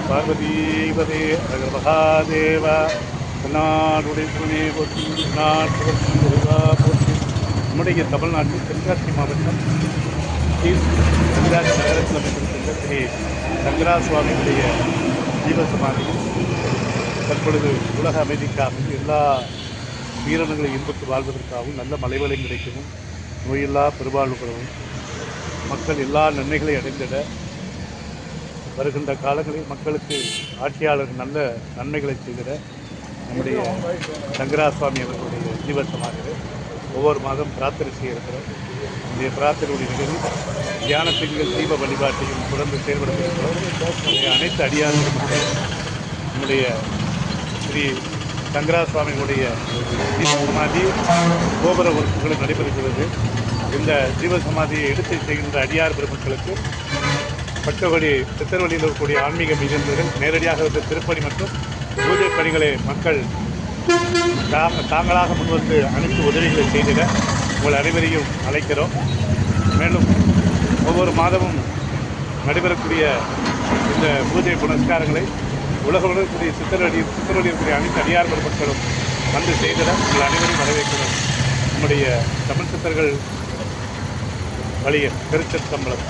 பார்வதீபதே அகர் மகாதேவா நாடுடைய துணை போற்றி நாட்டு போற்றி. நம்முடைய தமிழ்நாட்டில் தென்காசி மாவட்டம் ஸ்ரீ தென்காசி நகரத்தில் அமைந்திருக்கின்ற ஸ்ரீ சங்கரா சுவாமியுடைய ஜீவசமாதியில் தற்பொழுது உலக அமைதிக்காகவும் எல்லா உயிரினங்களை இன்பத்து வாழ்வதற்காகவும் நல்ல மலைவளம் கிடைக்கவும் நோயில்லா பெருவாழ்வு பெறவும் மக்கள் எல்லா நன்மைகளை அடைந்திட வருகின்ற காலங்களில் மக்களுக்கு ஆட்சியாளர்கள் நல்ல நன்மைகளை செய்திட நம்முடைய சங்கரா சுவாமி அவர்களுடைய ஜீவசமாதியில் ஒவ்வொரு மாதம் பிரார்த்தனை செய்ய இருக்கிறோம். இந்த பிரார்த்தனையுடைய நிகழ்வில் தியானத்தின்கள் தீப வழிபாட்டையும் தொடர்ந்து செயல்படுத்துகிறோம். அனைத்து அடியார்கள் மக்கள் நம்முடைய ஸ்ரீ சங்கரா சுவாமிகளுடைய ஜீவசமாதி கோபுர உறுப்புகளும் நடைபெறுகிறது. இந்த ஜீவசமாதியை எடுத்து செய்கின்ற அடியார் பெருமக்களுக்கு பட்டவழி சித்தர்வழியில் இருக்கக்கூடிய ஆன்மீக மிகுந்தர்கள் நேரடியாக இருந்த திருப்பணி மற்றும் பூஜை பணிகளை மக்கள் தாங்களாக முன்வந்து அனைத்து உதவிகளை செய்திட உங்கள் அனைவரையும் அழைக்கிறோம். மேலும் ஒவ்வொரு மாதமும் நடைபெறக்கூடிய இந்த பூஜை புனஸ்காரங்களை உலகம் இருக்கக்கூடிய சித்தர்வழியில் இருக்கக்கூடிய அனைத்து அடியார் பெருமக்களும் வந்து செய்திட உங்கள் அனைவரையும் வரவேற்கிறோம். நம்முடைய தமிழ் சித்தர்கள் வழிய திருச்சம்பலம்